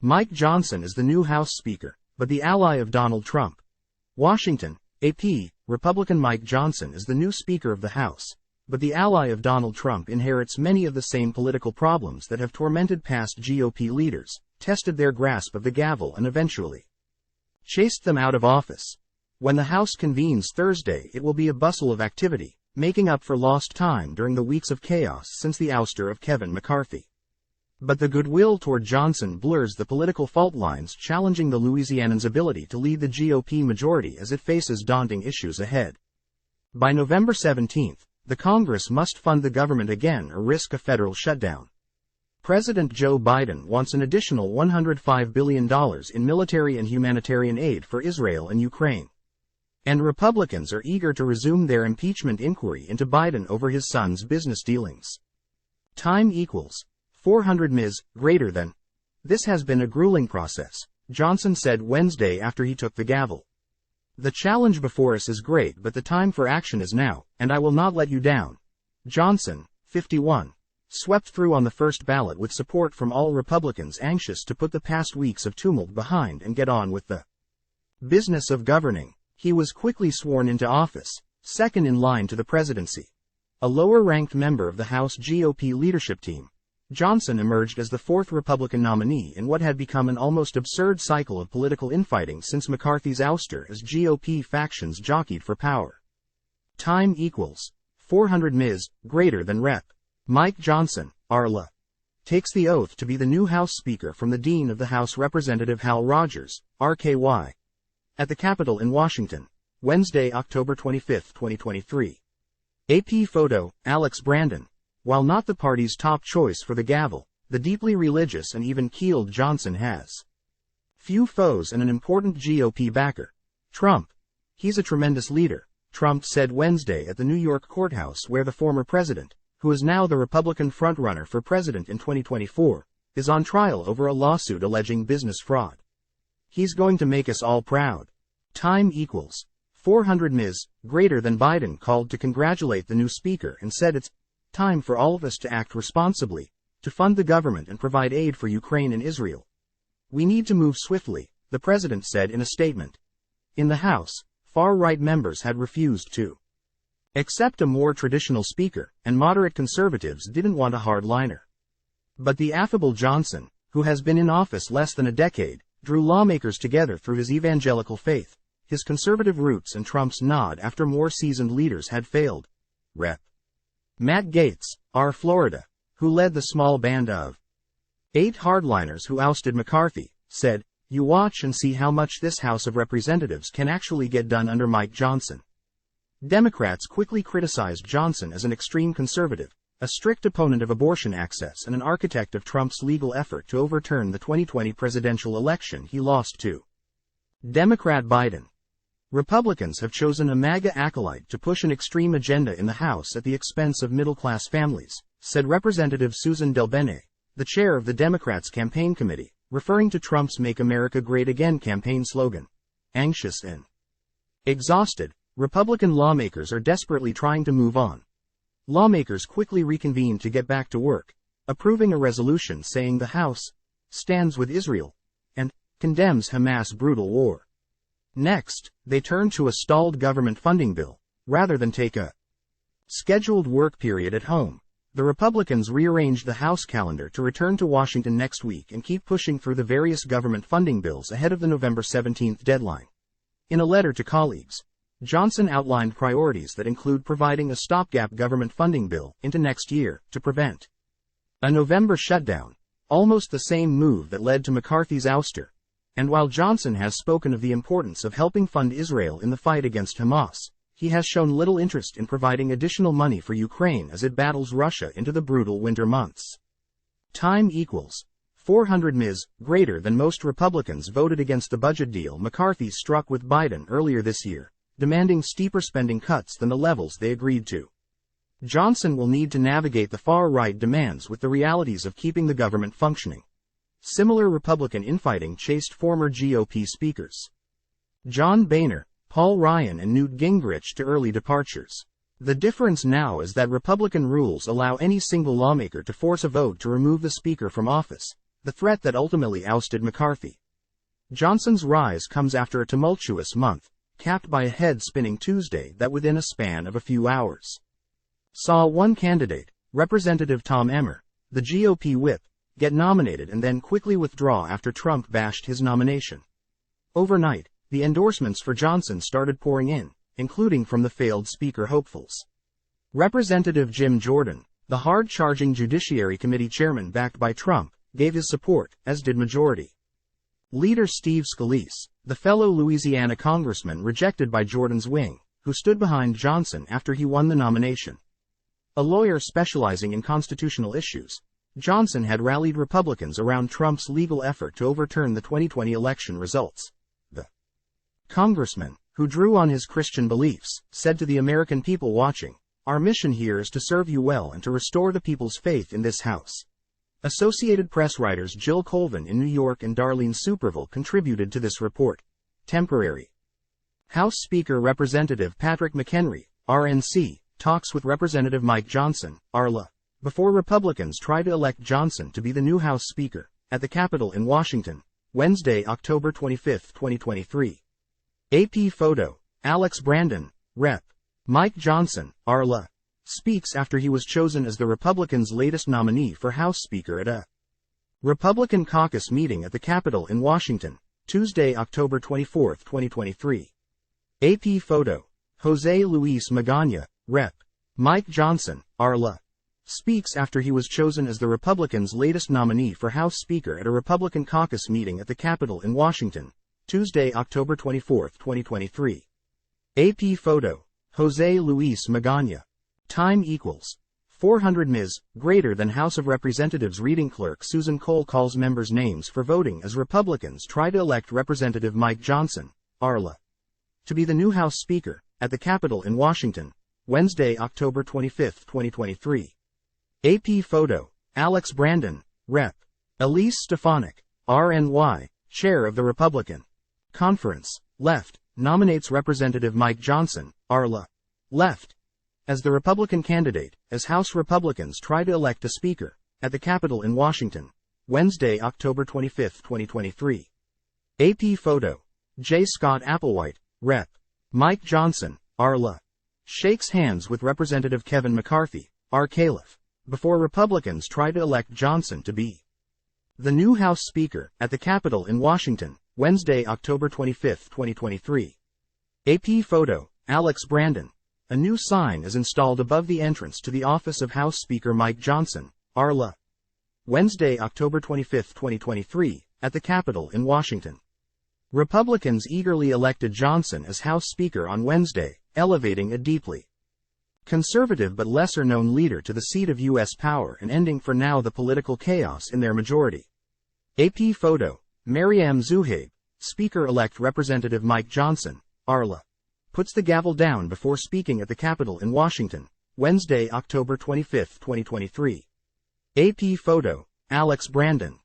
Mike Johnson is the new House Speaker, but the ally of Donald Trump. Washington, AP, Republican Mike Johnson is the new Speaker of the House, but the ally of Donald Trump inherits many of the same political problems that have tormented past GOP leaders, tested their grasp of the gavel and eventually chased them out of office. When the House convenes Thursday, it will be a bustle of activity, making up for lost time during the weeks of chaos since the ouster of Kevin McCarthy. But the goodwill toward Johnson blurs the political fault lines, challenging the Louisianan's ability to lead the GOP majority as it faces daunting issues ahead. By November 17, the Congress must fund the government again or risk a federal shutdown. President Joe Biden wants an additional $105 billion in military and humanitarian aid for Israel and Ukraine. And Republicans are eager to resume their impeachment inquiry into Biden over his son's business dealings. Time equals 400 Ms. greater than. This has been a grueling process, Johnson said Wednesday after he took the gavel. The challenge before us is great, but the time for action is now, and I will not let you down. Johnson, 51, swept through on the first ballot with support from all Republicans anxious to put the past weeks of tumult behind and get on with the business of governing. He was quickly sworn into office, second in line to the presidency. A lower-ranked member of the House GOP leadership team, Johnson emerged as the fourth Republican nominee in what had become an almost absurd cycle of political infighting since McCarthy's ouster as GOP factions jockeyed for power. Time equals 400 Ms. greater than Rep. Mike Johnson, RLA, takes the oath to be the new House Speaker from the Dean of the House Representative Hal Rogers, RKY, at the Capitol in Washington, Wednesday, October 25, 2023. AP photo, Alex Brandon. While not the party's top choice for the gavel, the deeply religious and even-keeled Johnson has few foes and an important GOP backer, Trump. He's a tremendous leader, Trump said Wednesday at the New York courthouse where the former president, who is now the Republican frontrunner for president in 2024, is on trial over a lawsuit alleging business fraud. He's going to make us all proud. Time equals 400 Ms. greater than. Biden called to congratulate the new speaker and said it's time for all of us to act responsibly, to fund the government and provide aid for Ukraine and Israel. We need to move swiftly, the president said in a statement. In the House, far-right members had refused to accept a more traditional speaker, and moderate conservatives didn't want a hardliner. But the affable Johnson, who has been in office less than a decade, drew lawmakers together through his evangelical faith, his conservative roots and Trump's nod after more seasoned leaders had failed. Rep. Matt Gaetz, R. Florida, who led the small band of 8 hardliners who ousted McCarthy, said, "You watch and see how much this House of Representatives can actually get done under Mike Johnson." Democrats quickly criticized Johnson as an extreme conservative, a strict opponent of abortion access and an architect of Trump's legal effort to overturn the 2020 presidential election he lost to Democrat Biden. Republicans have chosen a MAGA acolyte to push an extreme agenda in the House at the expense of middle-class families, said Representative Susan DelBene, the chair of the Democrats' campaign committee, referring to Trump's Make America Great Again campaign slogan. Anxious and exhausted, Republican lawmakers are desperately trying to move on. Lawmakers quickly reconvened to get back to work, approving a resolution saying the House stands with Israel and condemns Hamas' brutal war. Next, they turned to a stalled government funding bill. Rather than take a scheduled work period at home, the Republicans rearranged the House calendar to return to Washington next week and keep pushing through the various government funding bills ahead of the November 17 deadline. In a letter to colleagues, Johnson outlined priorities that include providing a stopgap government funding bill into next year to prevent a November shutdown, almost the same move that led to McCarthy's ouster. And while Johnson has spoken of the importance of helping fund Israel in the fight against Hamas, he has shown little interest in providing additional money for Ukraine as it battles Russia into the brutal winter months. Time equals 400 Ms. greater than. Most Republicans voted against the budget deal McCarthy struck with Biden earlier this year, demanding steeper spending cuts than the levels they agreed to. Johnson will need to navigate the far-right demands with the realities of keeping the government functioning. Similar Republican infighting chased former GOP speakers John Boehner, Paul Ryan and Newt Gingrich to early departures. The difference now is that Republican rules allow any single lawmaker to force a vote to remove the speaker from office. the threat that ultimately ousted McCarthy. Johnson's rise comes after a tumultuous month, capped by a head-spinning Tuesday that within a span of a few hours saw one candidate, Representative Tom Emmer, the GOP whip, get nominated and then quickly withdraw after Trump bashed his nomination. Overnight, the endorsements for Johnson started pouring in, including from the failed Speaker hopefuls. Representative Jim Jordan, the hard-charging Judiciary Committee chairman backed by Trump, gave his support, as did Majority Leader Steve Scalise, the fellow Louisiana congressman rejected by Jordan's wing, who stood behind Johnson after he won the nomination. A lawyer specializing in constitutional issues, Johnson had rallied Republicans around Trump's legal effort to overturn the 2020 election results. The congressman, who drew on his Christian beliefs, said to the American people watching, "Our mission here is to serve you well and to restore the people's faith in this House." Associated Press writers Jill Colvin in New York and Darlene Superville contributed to this report. Temporary House Speaker Representative Patrick McHenry, RNC, talks with Representative Mike Johnson, RLA, before Republicans try to elect Johnson to be the new House Speaker, at the Capitol in Washington, Wednesday, October 25, 2023. AP photo, Alex Brandon, Rep. Mike Johnson, RLA, speaks after he was chosen as the Republicans' latest nominee for House Speaker at a Republican caucus meeting at the Capitol in Washington, Tuesday, October 24, 2023. AP photo, Jose Luis Magana, Rep. Mike Johnson, RLA, speaks after he was chosen as the Republicans' latest nominee for House Speaker at a Republican caucus meeting at the Capitol in Washington, Tuesday, October 24, 2023. AP photo, Jose Luis Magana. Time equals 400 Ms. greater than House of Representatives reading clerk Susan Cole calls members' names for voting as Republicans try to elect Representative Mike Johnson, RLA, to be the new House Speaker, at the Capitol in Washington, Wednesday, October 25, 2023. AP photo, Alex Brandon, Rep. Elise Stefanik, RNY, Chair of the Republican Conference, Left, nominates Representative Mike Johnson, RLA, Left, as the Republican candidate, as House Republicans try to elect a Speaker, at the Capitol in Washington, Wednesday, October 25, 2023. AP photo, J. Scott Applewhite, Rep. Mike Johnson, RLA, shakes hands with Representative Kevin McCarthy, R. Caliph, before Republicans try to elect Johnson to be the new House Speaker, at the Capitol in Washington, Wednesday, October 25, 2023. AP photo, Alex Brandon. A new sign is installed above the entrance to the office of House Speaker Mike Johnson, RLA, Wednesday, October 25, 2023, at the Capitol in Washington. Republicans eagerly elected Johnson as House Speaker on Wednesday, elevating a deeply conservative but lesser-known leader to the seat of U.S. power and ending for now the political chaos in their majority. AP photo, Maryam Zuhaib, Speaker-elect Representative Mike Johnson, RLA, puts the gavel down before speaking at the Capitol in Washington, Wednesday, October 25, 2023. AP photo, Alex Brandon.